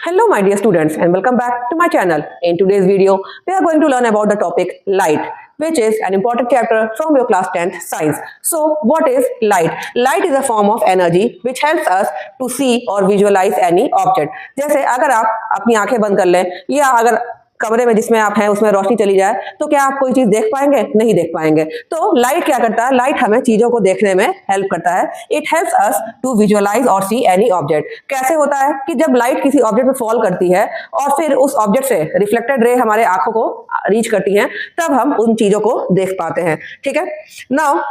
Hello my dear students and welcome back to my channel. In today's video, we are going to learn about the topic light, which is an important chapter from your class 10th science. So what is light? Light is a form of energy which helps us to see or visualize any object. जैसे अगर आप अपनी आंखें बंद कर लें या अगर कमरे में जिसमें आप हैं उसमें रोशनी चली जाए तो क्या आप कोई चीज देख पाएंगे? नहीं देख पाएंगे। तो लाइट क्या करता है? लाइट हमें चीजों को देखने में हेल्प करता है। It helps us to visualize और सी एनी ऑब्जेक्ट। कैसे होता है कि जब लाइट किसी ऑब्जेक्ट पे फॉल करती है और फिर उस ऑब्जेक्ट से रिफ्लेक्टेड रे हमारे आंखों को रीच करती है, तब हम उन चीजों को देख पाते हैं। ठीक है, now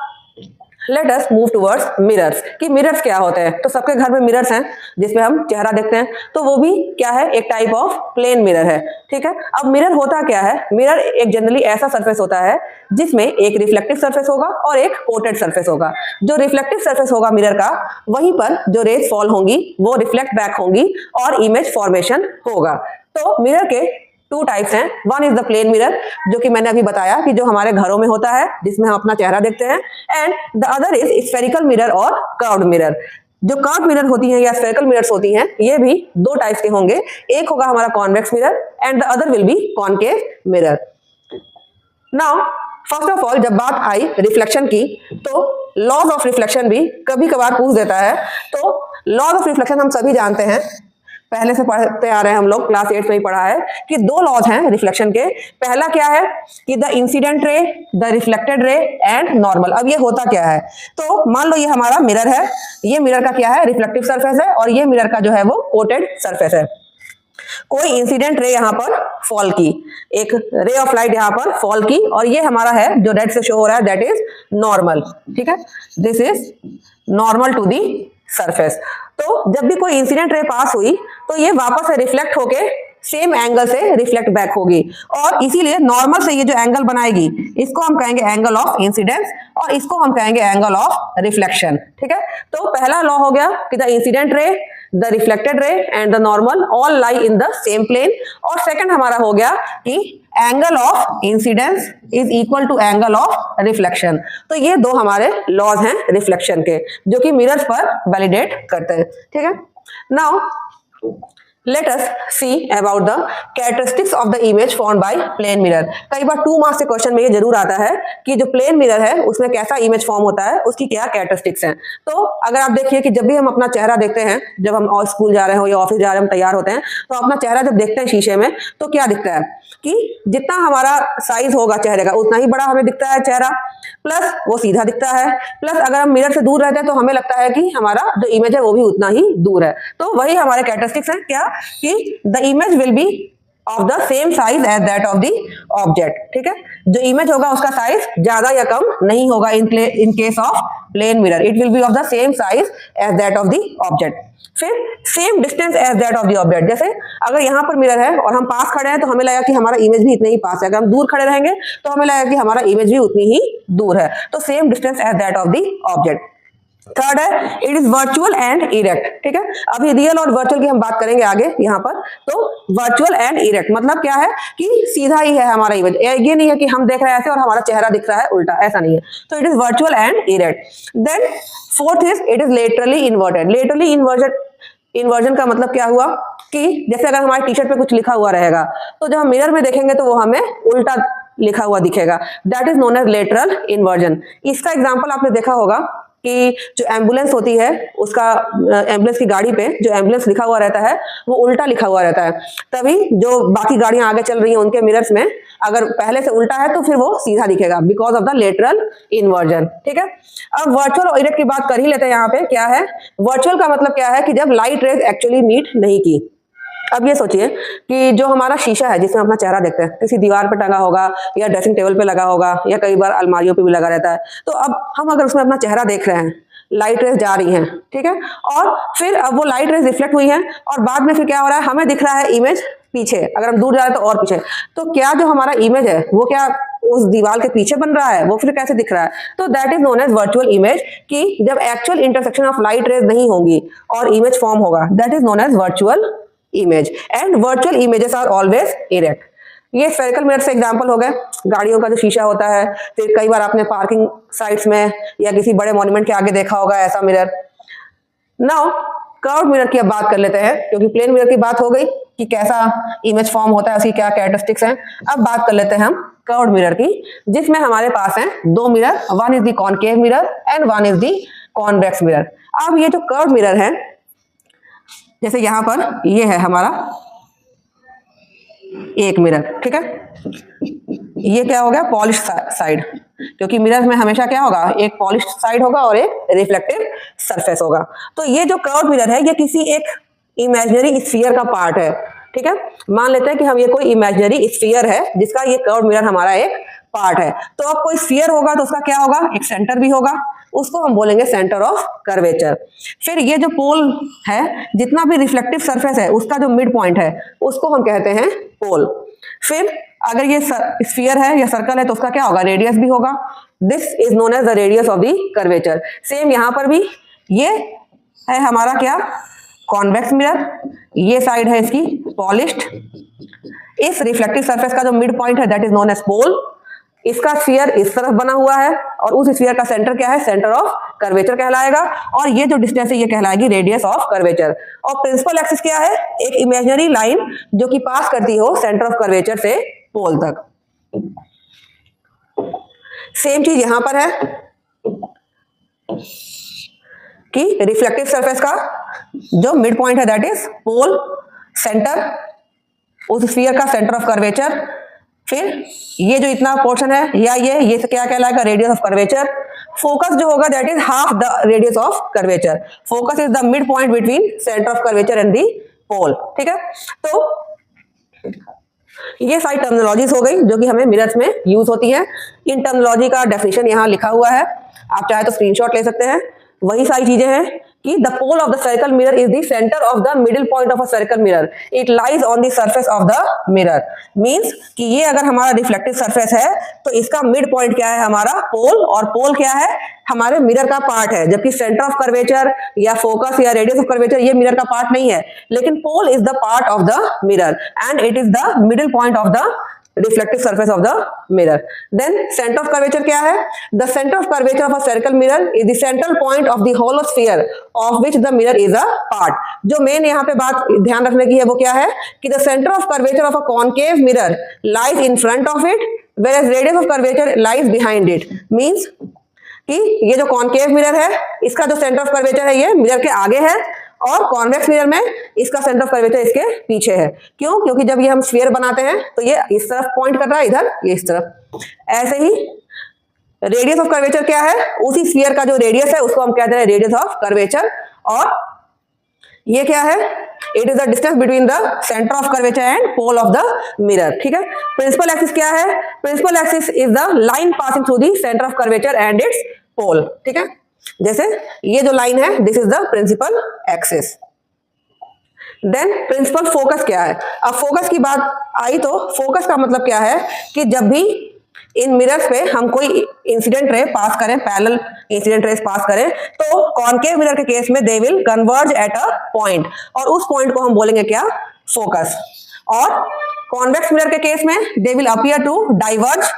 let us move towards mirrors कि मिरर्स क्या होते हैं। तो सबके घर में मिरर्स हैं जिसमें हम चेहरा देखते हैं, तो वो भी क्या है? एक टाइप ऑफ प्लेन मिरर है। ठीक है, अब मिरर होता क्या है? मिरर एक जनरली ऐसा सरफेस होता है जिसमें एक रिफ्लेक्टिव सरफेस होगा और एक कोटेड सरफेस होगा। जो रिफ्लेक्टिव सरफेस होगा मिरर का, वहीं पर जो रेज फॉल होंगी वो रिफ्लेक्ट बैक होंगी और इमेज फॉर्मेशन होगा। तो मिरर के टू टाइप्स हैं। One is the plane mirror, जो कि मैंने अभी बताया कि जो हमारे घरों में होता है जिसमें हम अपना चेहरा देखते हैं, and the other is spherical mirror और कर्व्ड मिरर। जो कर्व्ड मिरर होती हैं या स्फेरिकल मिरर्स होती हैं, ये भी दो टाइप्स के होंगे। एक होगा हमारा convex mirror and the other will be concave mirror. Now first of all जब बात आई रिफ्लेक्शन की, तो लॉज ऑफ रिफ्लेक्शन भी कभी कभार पूछ देता है। तो लॉज ऑफ रिफ्लेक्शन हम सभी जानते हैं, पहले से पढ़ते आ रहे हैं हम लोग, क्लास 8 में ही पढ़ा है कि दो लॉज हैं रिफ्लेक्शन के। पहला क्या है कि the incident ray, the reflected ray and normal. अब ये होता क्या है? तो मान लो ये हमारा मिरर है, ये मिरर का क्या है? रिफ्लेक्टिव सरफेस है, और ये मिरर का जो है वो कोटेड सरफेस है। कोई इंसिडेंट रे यहाँ पर फॉल की, एक रे ऑफ लाइट यहाँ पर फॉल की, और ये हमारा है जो रेड से शो हो रहा है, दैट इज नॉर्मल। ठीक है, this is normal to the surface. तो जब भी कोई इंसिडेंट रे पास हुई तो ये वापस से रिफ्लेक्ट होके सेम एंगल से रिफ्लेक्ट बैक होगी, और इसीलिए नॉर्मल से ये जो एंगल बनाएगी इसको हम कहेंगे एंगल ऑफ इंसिडेंस, और इसको हम कहेंगे एंगल ऑफ रिफ्लेक्शन। ठीक है, तो पहला लॉ हो गया कि the incident ray, the reflected ray and the normal all lie in the same plane. और सेकंड हमारा हो गया कि angle of incidence is equal to angle of reflection. तो ये दो हमारे लॉज हैं रिफ्लेक्शन के, जो कि मिरर्स पर वैलिडेट करते हैं। ठीक है, now let us see about the characteristics of the image formed by plane mirror। कई बार 2 मार्क्स के क्वेश्चन में ये जरूर आता है कि जो प्लेन मिरर है उसमें कैसा इमेज फॉर्म होता है, उसकी क्या कैरेक्टरिस्टिक्स हैं। तो अगर आप देखिए कि जब भी हम अपना चेहरा देखते हैं, जब हम स्कूल जा रहे हो या ऑफिस जा रहे हैं, हम तैयार होते हैं, तो अपना चेहरा जब देखते हैं शीशे में तो क्या दिखता है कि जितना हमारा साइज होगा चेहरे का उतना ही बड़ा हमें दिखता है चेहरा, प्लस वो सीधा दिखता है, प्लस अगर हम मिरर से दूर रहते हैं तो हमें लगता है कि हमारा जो इमेज है वो भी उतना ही दूर है। तो वही हमारे कैरेक्टरिस्टिक्स हैं क्या कि the image will be of the same size as that of the object. ठीक है, जो इमेज होगा उसका साइज ज्यादा या कम नहीं होगा in case of plane mirror, it will be of the same size as that of the object. फिर same distance as that of the object. जैसे अगर यहाँ पर मिरर है और हम पास खड़े हैं तो हमें लगा कि हमारा इमेज भी इतने ही पास है, अगर हम दूर खड़े रहेंगे तो हमें लगा कि हमारा इमेज भी उतनी ही दूर है। तो same distance as that of the object. Third है it is virtual and erect. ठीक है, अभी रियल और वर्चुअल की हम बात करेंगे आगे यहाँ पर। तो वर्चुअल एंड इरेक्ट मतलब क्या है कि सीधा ही है हमारा इमेज, ये नहीं है कि हम देख रहे हैं ऐसे और हमारा चेहरा दिख रहा है उल्टा, ऐसा नहीं है। तो it is virtual and erect. Then fourth is it is laterally inverted. Laterally inversion का मतलब क्या हुआ कि जैसे अगर हमारे टी शर्ट पे कुछ लिखा हुआ रहेगा तो जब हम मिरर में देखेंगे तो वो हमें उल्टा लिखा हुआ दिखेगा, that is known as lateral inversion. इसका एग्जाम्पल आपने देखा होगा कि जो एम्बुलेंस होती है उसका एम्बुलेंस की गाड़ी पे जो एम्बुलेंस लिखा हुआ रहता है वो उल्टा लिखा हुआ रहता है, तभी जो बाकी गाड़ियां आगे चल रही हैं उनके मिरर्स में अगर पहले से उल्टा है तो फिर वो सीधा दिखेगा because of the lateral inversion. ठीक है, अब वर्चुअल और इरेक्ट की बात कर ही लेते हैं। यहाँ पे क्या है वर्चुअल का मतलब क्या है कि जब लाइट रेज एक्चुअली मीट नहीं की। अब ये सोचिए कि जो हमारा शीशा है जिसमें अपना चेहरा देखते हैं, किसी दीवार पर टंगा होगा या ड्रेसिंग टेबल पे लगा होगा या कई बार अलमारियों पे भी लगा रहता है, तो अब हम अगर उसमें अपना चेहरा देख रहे हैं, लाइट रेज जा रही हैं, ठीक है, और फिर अब वो लाइट रेज रिफ्लेक्ट हुई हैं और बाद में फिर क्या हो रहा है, हमें दिख रहा है इमेज पीछे, अगर हम दूर जा रहे हैं तो और पीछे। तो क्या जो हमारा इमेज है वो क्या उस दीवार के पीछे बन रहा है, वो फिर कैसे दिख रहा है? तो that is known as virtual image, कि जब actual intersection of light rays नहीं होगी और इमेज फॉर्म होगा, that is known as virtual image. And virtual images are always erect. ये स्फेरिकल मिरर से एग्जांपल हो गए, गाड़ियों का जो शीशा होता है, फिर कई बार आपने पार्किंग साइट्स में या किसी बड़े मॉन्यूमेंट के आगे देखा होगा ऐसा मिरर। नाउ कर्व मिरर की अब बात कर लेते हैं, क्योंकि प्लेन मिरर की बात हो गई कि कैसा इमेज फॉर्म होता है, उसकी क्या कैरेक्टरिस्टिक्स हैं। अब बात कर लेते हैं हम कर्व मिरर की, जिसमें हमारे पास हैं दो mirror, one is the concave mirror and one is the convex mirror. अब ये जो कर्व मिरर है, जैसे यहां पर ये है हमारा एक मिरर, ठीक है, ये क्या हो गया, पॉलिश साइड, क्योंकि मिरर में हमेशा क्या होगा, एक पॉलिश साइड होगा और एक रिफ्लेक्टिव सरफेस होगा। तो ये जो कर्व मिरर है ये किसी एक इमेजिनरी स्फीयर का पार्ट है, ठीक है। मान लेते हैं कि हम ये कोई इमेजिनरी स्फीयर है जिसका ये कर्व मिरर हमारा एक पार्ट है। तो अब कोई स्फीयर होगा तो उसका क्या होगा, एक सेंटर भी होगा, उसको हम बोलेंगे सेंटर ऑफ कर्वेचर। फिर ये जो पोल है, जितना भी रिफ्लेक्टिव सरफेस है उसका जो मिड पॉइंट है उसको हम कहते हैं पोल। फिर अगर ये स्फीयर है या सर्कल है तो उसका क्या होगा, रेडियस भी होगा। This is known as the radius of the curvature. Same यहां पर भी ये है हमारा क्या, कॉन्वेक्स मिरर, ये साइड है इसकी पॉलिश्ड, इस रिफ्लेक्टिव सरफेस का जो मिड पॉइंट है दैट इज नोन एज पोल। इसका स्फीयर इस तरफ बना हुआ है और उस स्फीयर का सेंटर क्या है, सेंटर ऑफ कर्वेचर कहलाएगा, और ये जो डिस्टेंस है ये कहलाएगी रेडियस ऑफ कर्वेचर। और प्रिंसिपल एक्सिस क्या है, एक इमेजिनरी लाइन जो कि पास करती हो सेंटर ऑफ कर्वेचर से पोल तक। सेम चीज यहां पर है कि रिफ्लेक्टिव सरफेस का जो मिड पॉइंट है दैट इज पोल, सेंटर उस स्फीयर का सेंटर ऑफ कर्वेचर। फिर ये जो इतना पोर्शन है या ये क्या कहलाएगा, रेडियस ऑफ कर्वेचर। फोकस जो होगा that is half the radius of curvature. Focus is the mid point between centre of curvature and the pole, ठीक है। तो ये सारी टर्मिनोलॉजीज हो गई जो कि हमें मिरर्स में यूज होती हैं। इन टर्मिनोलॉजी का डेफिनेशन यहाँ लिखा हुआ है, आप चाहे तो स्क्रीनशॉट ले सकते हैं। वही सारी चीजें हैं कि the pole of the circle mirror is the centre of the middle point of a circle mirror, it lies on the surface of the mirror. Means कि ये अगर हमारा रिफ्लेक्टिव सरफेस है तो इसका मिड पॉइंट क्या है, हमारा पोल, और पोल क्या है, हमारे मिरर का पार्ट है। जबकि सेंटर ऑफ कर्वेचर या फोकस या रेडियस ऑफ कर्वेचर ये मिरर का पार्ट नहीं है, लेकिन pole is the part of the mirror and it is the middle point of the reflective surface of the mirror. Then center of curvature क्या है, the center of curvature of a circle mirror is the central point of the hollow sphere of which the mirror is a part. जो main यहाँ पे बात ध्यान रखने की है वो क्या है कि the center of curvature of a concave mirror lies in front of it whereas radius of curvature lies behind it. Means कि ये जो कॉनकेव मिरर है इसका जो सेंटर ऑफ कर्वेचर है ये मिरर के आगे है, और कॉन्वेक्स मिरर में इसका सेंटर ऑफ कर्वेचर इसके पीछे है। क्यों, क्योंकि जब ये हम स्फीयर बनाते हैं तो ये इस तरफ पॉइंट कर रहा है, इधर ये इस तरफ। ऐसे ही रेडियस ऑफ कर्वेचर क्या है, उसी स्फीयर का जो रेडियस है उसको हम कहते हैं रेडियस ऑफ कर्वेचर, और ये क्या है, it is the distance between the centre of curvature and pole of the mirror, ठीक है। प्रिंसिपल एक्सिस क्या है, principal axis is the line passing through the centre of curvature and its pole, ठीक है। जैसे ये जो लाइन है this is the principal axis. Then principal focus क्या है, अब फोकस की बात आई तो फोकस का मतलब क्या है कि जब भी इन मिरर्स पे हम कोई इंसिडेंट रे पास करें, पैरेलल इंसिडेंट रेस पास करें, तो कॉनकेव मिरर के केस में they will converge at a point, और उस पॉइंट को हम बोलेंगे क्या, फोकस। और कॉन्वेक्स मिरर के केस में they will appear to diverge,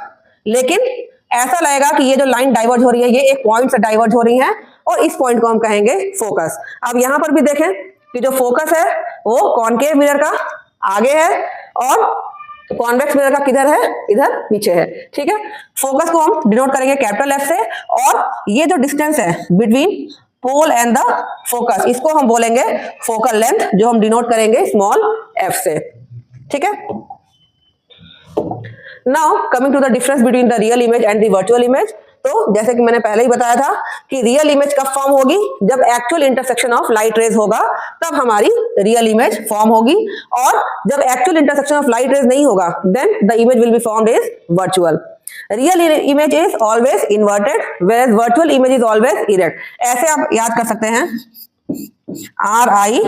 लेकिन ऐसा लगेगा कि ये जो लाइन डाइवर्ज हो रही है ये एक पॉइंट से डाइवर्ज हो रही है, और इस पॉइंट को हम कहेंगे फोकस। अब यहां पर भी देखें कि जो फोकस है वो कॉनकेव मिरर का आगे है और कॉन्वेक्स मिरर का किधर है, इधर पीछे है, ठीक है। फोकस को हम डिनोट करेंगे कैपिटल एफ से, और ये जो डिस्टेंस है between pole and the focus इसको हम बोलेंगे फोकल लेंथ, जो हम डिनोट करेंगे स्मॉल एफ से, ठीक है। Now coming to the difference between the real image and the virtual image. तो जैसे कि मैंने पहले ही बताया था कि रियल इमेज कब फॉर्म होगी, जब actual intersection of light rays होगा तब हमारी रियल इमेज फॉर्म होगी, और जब actual intersection of light rays नहीं होगा then the image will be formed as virtual. Real image is always inverted whereas virtual image is always erect. ऐसे आप याद कर सकते हैं, RIVE,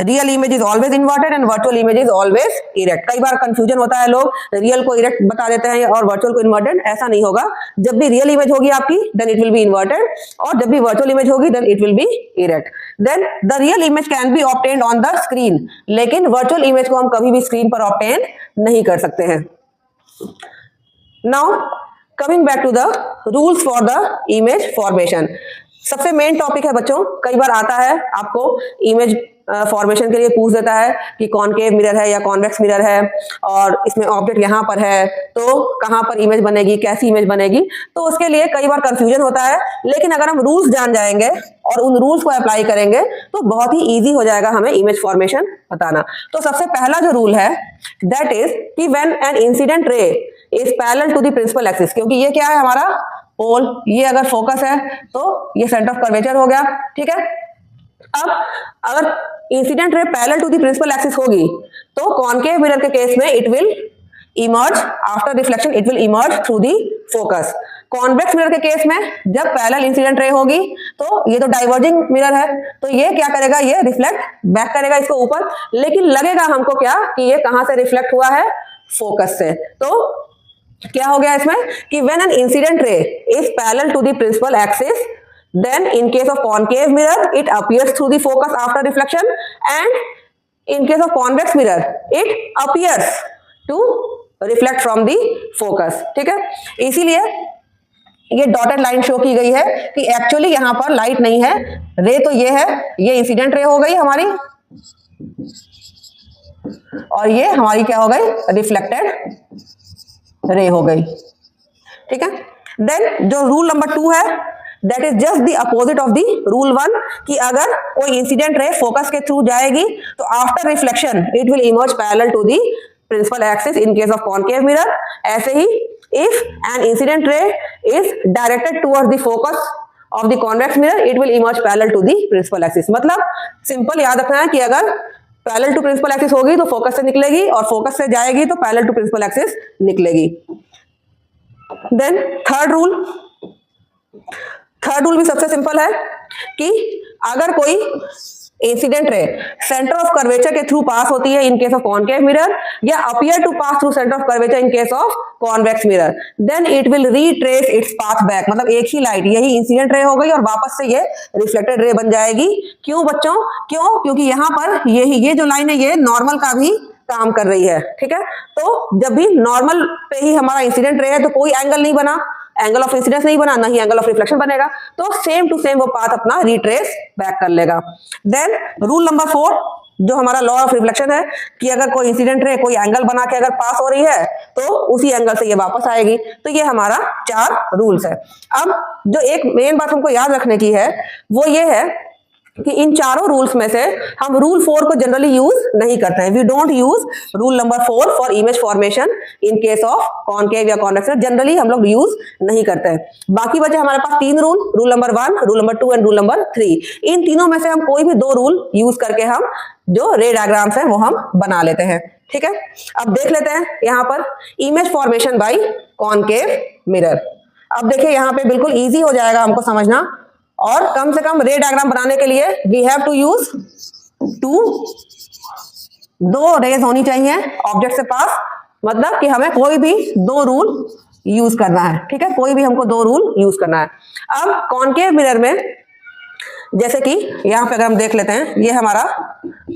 real image is always inverted and virtual image is always erect. कई बार confusion होता है, लोग रियल को इरेक्ट बता देते हैं और वर्चुअल को इन्वर्टेड। ऐसा नहीं होगा, जब भी रियल इमेज होगी आपकी then it will be inverted, और जब भी वर्चुअल इमेज होगी then it will be erect. Then the real image can be obtained on the screen, लेकिन वर्चुअल इमेज को हम कभी भी स्क्रीन पर ऑब्टेन नहीं कर सकते हैं। Now coming back to the rules for the image formation. सबसे मेन टॉपिक है बच्चों, कई बार आता है आपको इमेज फॉर्मेशन के लिए पूछ देता है कि कॉनकेव मिरर है या कॉन्वेक्स मिरर है और इसमें ऑब्जेक्ट यहाँ पर है, तो कहाँ पर इमेज बनेगी, कैसी इमेज बनेगी। तो उसके लिए कई बार कंफ्यूजन होता है, लेकिन अगर हम रूल्स जान जाएंगे और उन रूल्स को अप्लाई करेंगे तो बहुत ही ईजी हो जाएगा हमें इमेज फॉर्मेशन बताना। तो सबसे पहला जो रूल है दैट इज कि when an incident ray is parallel to the principal axis, क्योंकि ये क्या है हमारा पोल, ये अगर फोकस है तो ये सेंटर ऑफ कर्वेचर हो गया, ठीक है। अब अगर incident ray parallel to the principal axis होगी तो कॉनकेव मिरर के केस में it will emerge after reflection, it will emerge through the focus. Convex mirror के केस में जब पैरेलल इंसिडेंट रे होगी तो ये तो डाइवर्जिंग मिरर है, तो ये क्या करेगा, ये रिफ्लेक्ट बैक करेगा इसको ऊपर, लेकिन लगेगा हमको क्या कि ये कहां से रिफ्लेक्ट हुआ है, फोकस से। तो क्या हो गया इसमें कि when an incident ray is parallel to the principal axis, then in case of concave mirror it appears through the focus after reflection, and in case of convex mirror it appears to reflect from the focus, ठीक है। इसीलिए ये dotted line show की गई है कि actually यहां पर लाइट नहीं है, रे तो ये है, ये इंसिडेंट रे हो गई हमारी और ये हमारी क्या हो गई, रिफ्लेक्टेड रे हो गई, ठीक है। देन जो रूल नंबर 2 है that is just the opposite of the rule 1 कि अगर कोई इंसिडेंट रे फोकस के थ्रू जाएगी तो after reflection it will emerge parallel to the principal axis in case of concave mirror. ऐसे ही if an incident ray is directed towards the focus of the convex mirror it will emerge parallel to the principal axis. मतलब simple याद रखना है कि अगर parallel to principal axis होगी तो फोकस से निकलेगी और फोकस से जाएगी तो पैरेलल टू प्रिंसिपल एक्सिस निकलेगी। देन थर्ड रूल भी सबसे सिंपल है कि अगर कोई incident ray centre of curvature के थ्रू पास होती है in case of concave mirror या appear to pass through centre of curvature in case of convex mirror, then it will retrace its path back. मतलब एक ही light यही incident ray हो गई और वापस से ये रिफ्लेक्टेड रे बन जाएगी। क्यों बच्चों, क्यों, क्योंकि यहाँ पर ये जो लाइन है ये नॉर्मल का भी काम कर रही है, ठीक है। तो जब भी नॉर्मल पे ही हमारा इंसिडेंट रे है तो कोई एंगल नहीं बना, एंगल ऑफ इंसिडेंस नहीं बना, ना ही एंगल ऑफ रिफ्लेक्शन बनेगा, तो सेम टू सेम वो पाथ अपना रिट्रेस बैक कर लेगा। देन रूल नंबर 4 जो हमारा लॉ ऑफ रिफ्लेक्शन है कि अगर कोई इंसिडेंट रे कोई एंगल बना के अगर पास हो रही है तो उसी एंगल से ये वापस आएगी। तो ये हमारा 4 रूल्स है। अब जो एक मेन बात हमको याद रखने की है वो ये है कि इन चारों रूल्स में से हम रूल 4 को जनरली यूज नहीं करते हैं। We don't use rule number 4 for image formation in case of concave या कॉन्वेक्स, जनरली हम लोग यूज नहीं करते हैं। बाकी बचे हमारे पास 3 rule number 1, rule number 2 and rule number 3। इन तीनों में से हम कोई भी 2 रूल यूज करके हम जो रे डायग्राम्स है वो हम बना लेते हैं, ठीक है। अब देख लेते हैं यहाँ पर image formation bye concave mirror. अब देखिए यहाँ पे बिल्कुल ईजी हो जाएगा हमको समझना, और कम से कम रे डायग्राम बनाने के लिए we have to use 2 rays होनी चाहिए ऑब्जेक्ट से पास, मतलब कि हमें कोई भी 2 रूल यूज करना है, ठीक है। कोई भी हमको 2 रूल यूज करना है। अब कॉनकेव मिरर में जैसे कि यहाँ पे अगर हम देख लेते हैं, ये हमारा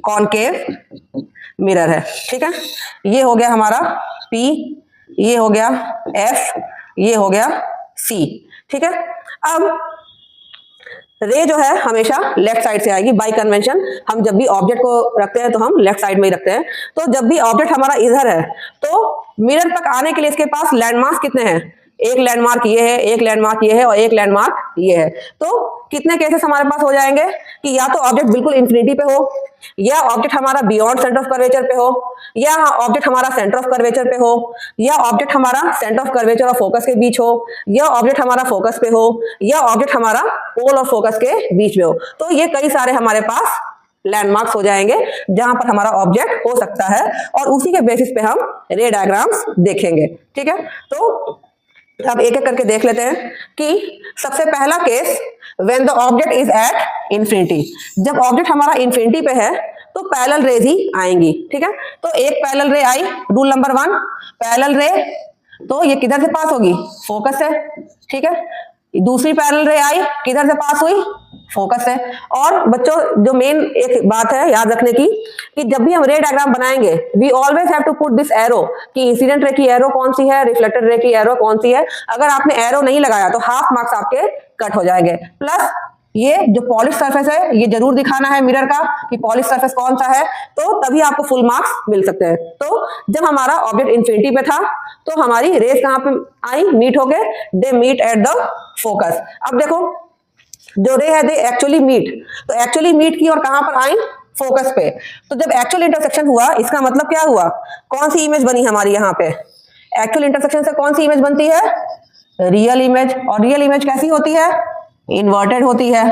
कॉनकेव मिरर है, ठीक है। ये हो गया हमारा P, ये हो गया F, ये हो गया C, ठीक है। अब रे जो है हमेशा लेफ्ट साइड से आएगी बाय कन्वेंशन। हम जब भी ऑब्जेक्ट को रखते हैं तो हम लेफ्ट साइड में ही रखते हैं। तो जब भी ऑब्जेक्ट हमारा इधर है तो मिरर तक आने के लिए इसके पास लैंडमार्क्स कितने हैं, एक लैंडमार्क ये है, एक लैंडमार्क ये है और एक लैंडमार्क ये है। तो कितने केसेस हमारे पास हो जाएंगे कि या तो ऑब्जेक्ट बिल्कुल इंफिनिटी पे हो, या ऑब्जेक्ट हमारा बियॉन्ड सेंटर ऑफ कर्वेचर पे हो, या ऑब्जेक्ट हमारा सेंटर ऑफ कर्वेचर पे हो, या ऑब्जेक्ट हमारा सेंटर ऑफ कर्वेचर और फोकस के बीच हो, या ऑब्जेक्ट हमारा फोकस पे हो, या ऑब्जेक्ट हमारा पोल और फोकस के बीच में हो। तो ये कई सारे हमारे पास लैंडमार्क्स हो जाएंगे जहां पर हमारा ऑब्जेक्ट हो सकता है, और उसी के बेसिस पे हम रे डायग्राम्स देखेंगे, ठीक है। तो अब एक एक करके देख लेते हैं कि सबसे पहला case when the object is at infinity. जब ऑब्जेक्ट हमारा इंफिनिटी पे है तो पैरेलल रेज ही आएंगी, ठीक है। तो एक पैरेलल रे आई, रूल नंबर 1, पैरेलल रे तो ये किधर से पास होगी, फोकस से, ठीक है। दूसरी पैरेलल रे आई, किधर से पास हुई, फोकस है। और बच्चों जो मेन एक बात है याद रखने की कि जब भी हम रे डायग्राम बनाएंगे we always have to put this arrow कि इंसिडेंट रे की एरो कौन सी है, रिफ्लेक्टेड रे की एरो कौन सी है। अगर आपने एरो नहीं लगाया तो हाफ मार्क्स आपके कट हो जाएंगे। प्लस ये जो पॉलिश सरफेस है ये जरूर दिखाना है मिरर का कि पॉलिश सरफेस कौन सा है, तो तभी आपको फुल मार्क्स मिल सकते हैं। तो जब हमारा ऑब्जेक्ट इन्फिनिटी पे था तो हमारी रेस कहां पे आई, मीट हो गए, they meet at the focus. अब देखो जो रे है दे एक्चुअली मीट, तो एक्चुअली मीट की और कहां पर आई, फोकस पे। तो जब एक्चुअल इंटरसेक्शन हुआ इसका मतलब क्या हुआ, कौन सी इमेज बनी हमारी यहाँ पे, एक्चुअल इंटरसेक्शन से कौन सी इमेज बनती है, रियल इमेज। और रियल इमेज कैसी होती है, इन्वर्टेड होती है।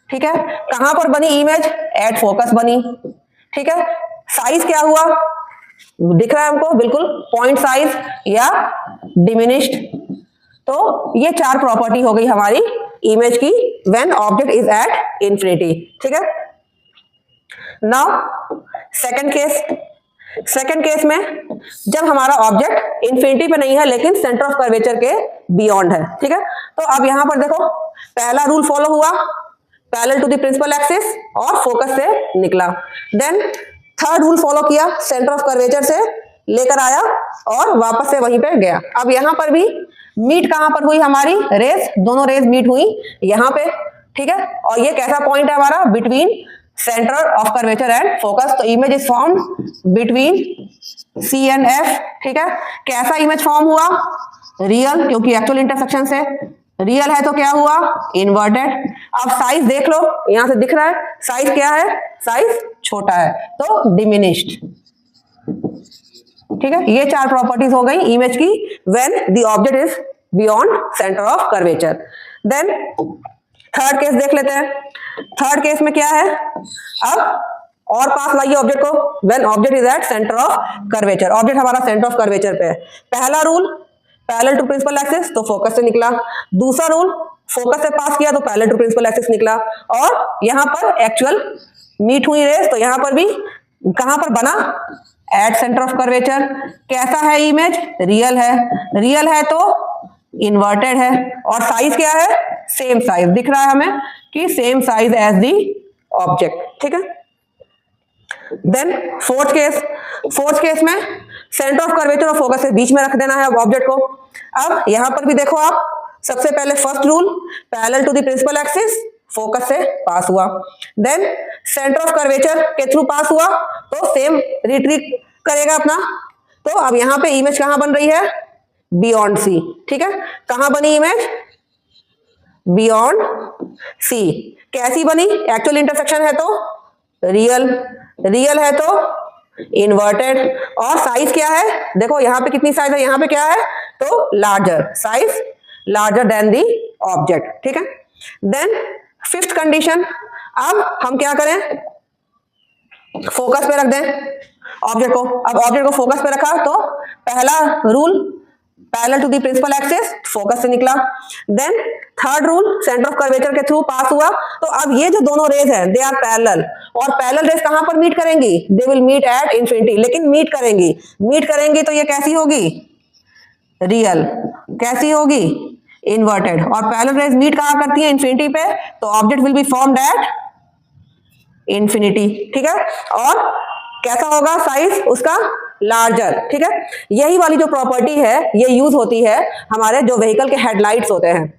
ठीक है, कहां पर बनी इमेज, एट फोकस बनी। ठीक है, साइज क्या हुआ, दिख रहा है हमको बिल्कुल, पॉइंट साइज या डिमिनिश्ड। तो ये चार प्रॉपर्टी हो गई हमारी इमेज की when object is at infinity. ठीक है, नाउ सेकंड केस में जब हमारा ऑब्जेक्ट इंफिनिटी पे नहीं है लेकिन सेंटर ऑफ कर्वेचर के बियॉन्ड है। ठीक है, तो अब यहां पर देखो पहला रूल फॉलो हुआ, parallel to the principal axis और फोकस से निकला। देन थर्ड रूल फॉलो किया, सेंटर ऑफ कर्वेचर से लेकर आया और वापस से वहीं पे गया। अब यहां पर भी मीट कहां पर हुई हमारी रेस, दोनों रेस मीट हुई यहां पे। ठीक है, और ये कैसा पॉइंट है हमारा, between centre of curvature and focus. तो image is formed between C and F. ठीक है, कैसा इमेज फॉर्म हुआ, रियल, क्योंकि एक्चुअल इंटरसेक्शन से रियल है तो क्या हुआ, इन्वर्टेड। अब साइज देख लो, यहां से दिख रहा है साइज क्या है, साइज छोटा है तो डिमिनिश्ड। ठीक है, ये चार प्रॉपर्टीज हो गई इमेज की when the object is beyond centre of curvature. Then third case देख लेते हैं। थर्ड केस में क्या है, अब और पास लाइए ऑब्जेक्ट को, when object is at centre of curvature. Object हमारा सेंटर ऑफ कर्वेचर पे है। पहला rule parallel to principal axis, तो फोकस से निकला। दूसरा रूल फोकस से पास किया तो पैरेलल टू प्रिंसिपल एक्सिस निकला। और यहां पर एक्चुअल मीट हुई रेस, तो यहां पर भी कहां पर बना, एट सेंटर ऑफ कर्वेचर। कैसा है इमेज, रियल है, रियल है तो इन्वर्टेड है। और साइज क्या है, सेम साइज दिख रहा है हमें कि same size as the object. ठीक है, देन फोर्थ केस में सेंटर ऑफ कर्वेचर और फोकस से बीच में रख देना है ऑब्जेक्ट को। अब यहां पर भी देखो आप, सबसे पहले first rule parallel to the principal axis, focus से पास हुआ। देन सेंटर ऑफ कर्वेचर के थ्रू पास हुआ तो सेम रिट्रीट करेगा अपना। तो अब यहां पे इमेज कहां बन रही है, बियॉन्ड सी। ठीक है, कहां बनी इमेज, बियॉन्ड सी। कैसी बनी, एक्चुअल इंटरसेक्शन है तो रियल, रियल है तो इन्वर्टेड। और साइज क्या है, देखो यहां पे कितनी साइज है, यहां पे क्या है तो लार्जर, साइज लार्जर देन दी ऑब्जेक्ट। ठीक है, देन फिफ्थ कंडीशन, अब हम क्या करें, फोकस पे रख दें ऑब्जेक्ट को। अब ऑब्जेक्ट को फोकस पे रखा तो पहला rule parallel to the principal axis, focus से निकला। Then third rule centre of curvature के थ्रू पास हुआ। तो अब ये जो दोनों रेज हैं दे आर पैरेलल, और पैरेलल रेज कहां पर मीट करेंगी, they will meet at infinity. लेकिन मीट करेंगी तो ये कैसी होगी, रियल, कैसी होगी, इन्वर्टेड। और पैरेलल रेज मीट कहां करती है, इंफिनिटी पे, तो object will be formed at infinity. ठीक है, और कैसा होगा साइज उसका, लार्जर। ठीक है, यही वाली जो प्रॉपर्टी है ये यूज होती है हमारे जो व्हीकल के हेडलाइट्स होते हैं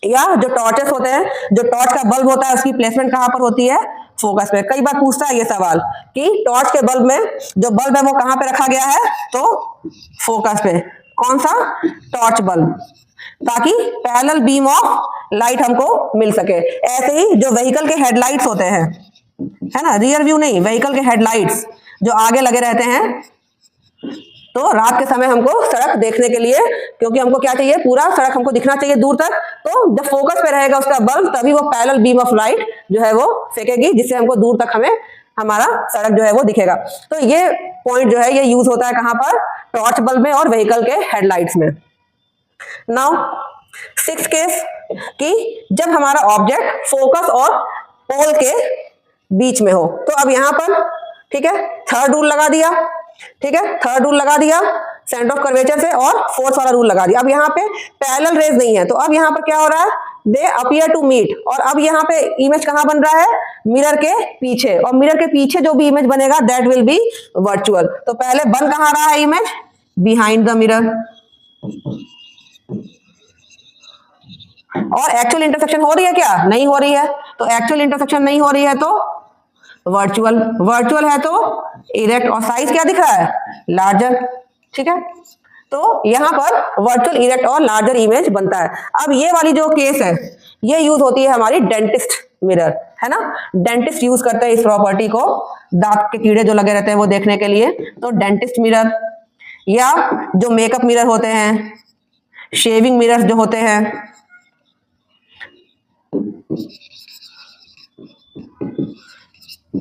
या जो टॉर्चेस होते हैं, जो टॉर्च का बल्ब होता है उसकी प्लेसमेंट कहां पर होती है, फोकस पे। कई बार पूछता है ये सवाल कि टॉर्च के बल्ब में जो बल्ब है वो कहां पे रखा गया है, तो फोकस पे। कौन सा, टॉर्च बल्ब, ताकि पैरेलल बीम ऑफ लाइट हमको मिल सके। ऐसे ही जो व्हीकल के हेडलाइट्स होते हैं, है ना, रियर व्यू नहीं, व्हीकल के हेडलाइट्स जो आगे लगे रहते हैं, तो रात के समय हमको सड़क देखने के लिए, क्योंकि हमको क्या चाहिए, पूरा सड़क हमको दिखना चाहिए दूर तक, तो जब फोकस पे रहेगा उसका बल्ब तभी वो पैरेलल बीम ऑफ लाइट जो है वो फेंकेगी, जिससे हमको दूर तक हमें हमारा सड़क जो है वो दिखेगा। तो ये पॉइंट जो है ये यूज होता है कहां पर, टॉर्च बल्ब में और व्हीकल के हेडलाइट्स में। नाउ सिक्स्थ केस कि जब हमारा ऑब्जेक्ट फोकस और पोल के बीच में हो, तो अब यहां पर ठीक है थर्ड रूल लगा दिया। ठीक है, थर्ड रूल लगा दिया सेंटर ऑफ कर्वेचर से, और फोर्थ वाला रूल लगा दिया। अब यहाँ पे पैरेलल रेज नहीं है, तो अब यहाँ पर क्या हो रहा है, दे अपीयर टू मीट। और अब यहाँ पे इमेज कहाँ बन रहा है, मिरर के पीछे, और मिरर के पीछे जो भी इमेज बनेगा दैट विल बी वर्चुअल। तो पहले बन कहाँ रहा है इमेज, बिहाइंड द मिरर, और एक्चुअल इंटरसेक्शन हो रही है क्या? नहीं हो रही है। तो एक्चुअल इंटरसेक्शन नहीं हो रही है तो वर्चुअल, वर्चुअल है तो इरेक्ट, और साइज क्या दिख रहा है? लार्जर। ठीक है, तो यहां पर वर्चुअल, इरेक्ट और लार्जर इमेज बनता है। अब ये वाली जो केस है ये यूज होती है हमारी डेंटिस्ट मिरर, है ना। डेंटिस्ट यूज करते हैं इस प्रॉपर्टी को, दांत के कीड़े जो लगे रहते हैं वो देखने के लिए। तो डेंटिस्ट मिरर या जो मेकअप मिरर होते हैं, शेविंग मिरर्स जो होते हैं,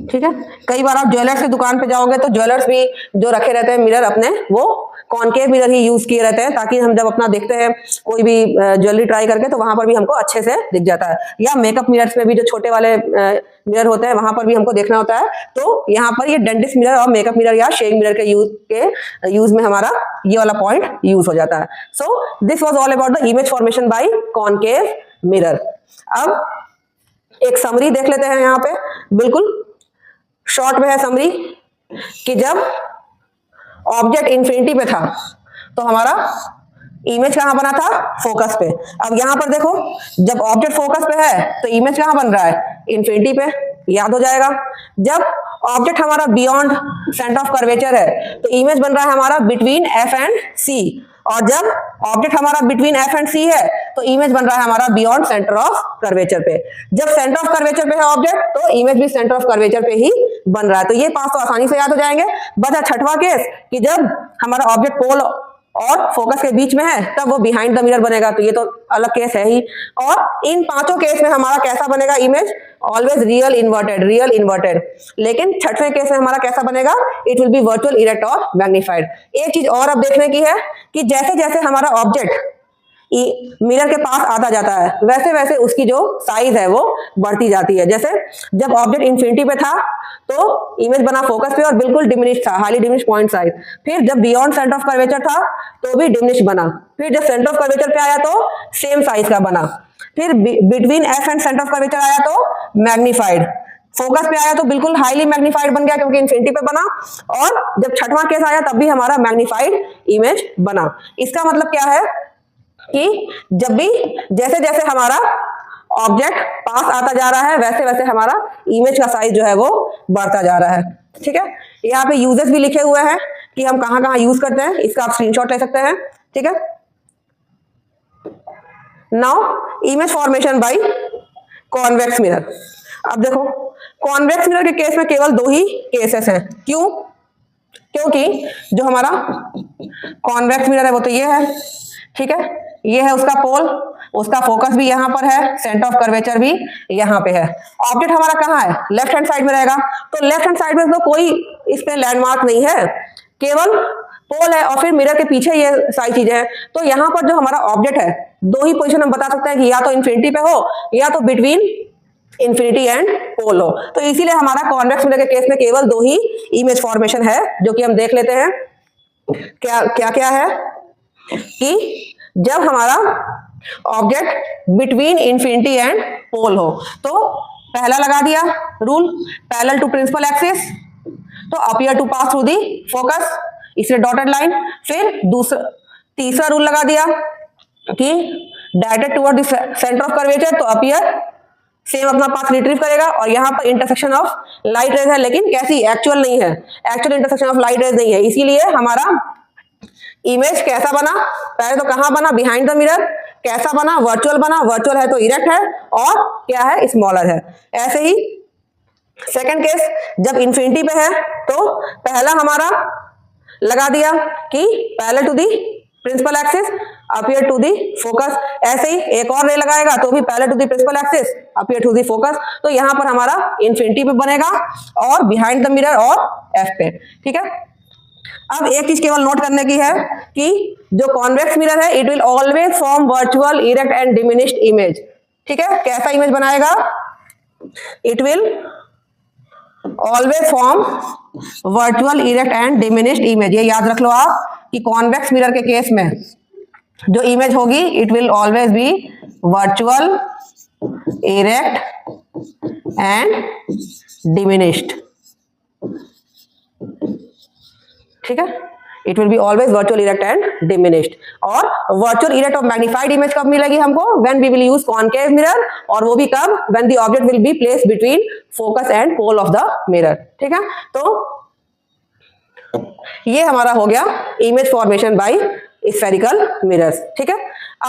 ठीक है। कई बार आप ज्वेलर्स की दुकान पे जाओगे तो ज्वेलर्स भी जो रखे रहते हैं मिरर अपने, वो कॉनकेव मिरर ही यूज किए रहते हैं, ताकि हम जब अपना देखते हैं कोई भी ज्वेलरी ट्राई करके तो वहां पर भी हमको अच्छे से दिख जाता है। या मेकअप मिरर्स में भी जो छोटे वाले मिरर होते हैं वहां पर भी हमको देखना होता है। तो यहाँ पर ये डेंटिस्ट मिरर और मेकअप मिरर या शेविंग मिरर के यूज में हमारा ये वाला पॉइंट यूज हो जाता है। So this was all about the image formation by concave mirror. अब एक समरी देख लेते हैं यहाँ पे, बिल्कुल शॉर्ट में है समरी, कि जब ऑब्जेक्ट इंफिनिटी पे था तो हमारा इमेज कहां बना था? फोकस पे। अब यहां पर देखो, जब ऑब्जेक्ट फोकस पे है तो इमेज कहां बन रहा है? इंफिनिटी पे। याद हो जाएगा। जब ऑब्जेक्ट हमारा बियॉन्ड सेंटर ऑफ कर्वेचर है तो इमेज बन रहा है हमारा बिटवीन एफ एंड सी, और जब ऑब्जेक्ट हमारा बिटवीन एफ एंड सी है तो इमेज बन रहा है हमारा बियॉन्ड सेंटर ऑफ कर्वेचर पे। जब सेंटर ऑफ कर्वेचर पे है ऑब्जेक्ट तो इमेज भी सेंटर ऑफ कर्वेचर पे ही बन रहा है। तो ये पांच तो आसानी से याद हो जाएंगे। बचा छठवां केस कि जब हमारा ऑब्जेक्ट पोल और फोकस के बीच में है तब वो बिहाइंड द मिरर बनेगा, तो ये तो अलग केस है ही। और इन पांचों केस में हमारा कैसा बनेगा image? Always real inverted, real inverted. लेकिन छठवें केस में हमारा कैसा बनेगा? It will B virtual, erect और मैग्नीफाइड। एक चीज और अब देखने की है कि जैसे जैसे हमारा ऑब्जेक्ट मिरर के पास आता जाता है वैसे वैसे उसकी जो साइज है वो बढ़ती जाती है। जैसे जब ऑब्जेक्ट इंफिनिटी पे था तो इमेज बना फोकस पे और बिल्कुल डिमिनिश था, हाईली डिमिनिश पॉइंट साइज। फिर जब बियॉन्ड सेंटर ऑफ कर्वेचर था तो भी डिमिनिश बना। फिर जब सेंटर ऑफ कर्वेचर पे आया तो सेम साइज का बना। फिर between F and centre of curvature आया तो मैग्नीफाइड। फोकस पे आया तो बिल्कुल हाईली मैग्नीफाइड बन गया क्योंकि इंफिनिटी पे बना। और जब छठवां केस आया तब भी हमारा मैग्नीफाइड इमेज बना। इसका मतलब क्या है कि जब भी जैसे जैसे हमारा ऑब्जेक्ट पास आता जा रहा है वैसे वैसे हमारा इमेज का साइज जो है वो बढ़ता जा रहा है। ठीक है, यहाँ पे यूजेस भी लिखे हुए हैं कि हम कहां कहां यूज करते हैं, इसका आप स्क्रीनशॉट ले सकते हैं। ठीक है, now image formation by convex mirror. अब देखो, कॉन्वेक्स मिरर के केस में केवल दो ही केसेस हैं। क्यों? क्योंकि जो हमारा कॉन्वेक्स मिरर है वो तो ये है, ठीक है, ये है उसका पोल, उसका फोकस भी यहां पर है, सेंटर ऑफ कर्वेचर भी यहां पे है। ऑब्जेक्ट हमारा कहां है? लेफ्ट हैंड साइड में रहेगा। तो लेफ्ट हैंड साइड में तो कोई इसमें लैंडमार्क नहीं है, केवल पोल है और फिर मिरर के पीछे ये सारी चीजें हैं। तो यहां पर जो हमारा ऑब्जेक्ट है दो ही पोजीशन हम बता सकते हैं कि या तो इंफिनिटी पे हो या तो बिटवीन इंफिनिटी एंड पोल हो। तो इसीलिए हमारा कॉन्वेक्स मिरर के केस में केवल दो ही इमेज फॉर्मेशन है, जो कि हम देख लेते हैं। क्या क्या क्या है कि जब हमारा object between infinity and pole हो तो पहला लगा दिया rule, parallel to principal axis, तो appear to pass through the focus, इसलिए डॉटेड लाइन। फिर तीसरा रूल लगा दिया कि directed toward the centre of curvature, तो अपीयर सेम अपना पाथ रिट्रीव करेगा। और यहाँ पर इंटरसेक्शन ऑफ लाइट रेज है, लेकिन कैसी? एक्चुअल नहीं है, actual intersection of light rays नहीं है। इसीलिए हमारा इमेज कैसा बना? पहले तो कहां बना? Behind the mirror. कैसा बना? वर्चुअल बना। वर्चुअल है तो इरेक्ट है और क्या है? स्मॉलर है। ऐसे ही सेकंड केस, जब इंफिनिटी पे है तो पहला हमारा लगा दिया कि parallel to the principal axis, appear to the focus. ऐसे ही एक और रे लगाएगा तो भी parallel to the principal axis, appear to the focus. तो यहां पर हमारा इंफिनिटी पे बनेगा और बिहाइंड द मिरर और एफ पे। ठीक है, अब एक चीज केवल नोट करने की है कि जो कॉन्वेक्स मिरर है it will always form virtual, erect and diminished image. ठीक है, कैसा इमेज बनाएगा? It will always form virtual, erect and diminished image. ये याद रख लो आप कि कॉन्वेक्स मिरर के केस में जो इमेज होगी it will always be virtual, erect and diminished. ठीक है, it will be always virtual erect and diminished. और virtual erect of magnified image कब मिलेगी हमको? When we will use concave mirror, और वो भी कब? When the object will be placed between focus and pole of the mirror. ठीक है, तो ये हमारा हो गया image formation by spherical mirrors. ठीक है,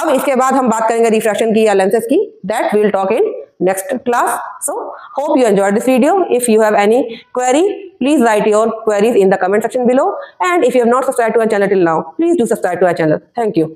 अब इसके बाद हम बात करेंगे रिफ्रैक्शन की या लेंसेज की, that we will talk in next class. So hope you enjoyed this video. If you have any query, please write your queries in the comment section below, and if you have not subscribed to our channel till now, please do subscribe to our channel. Thank you.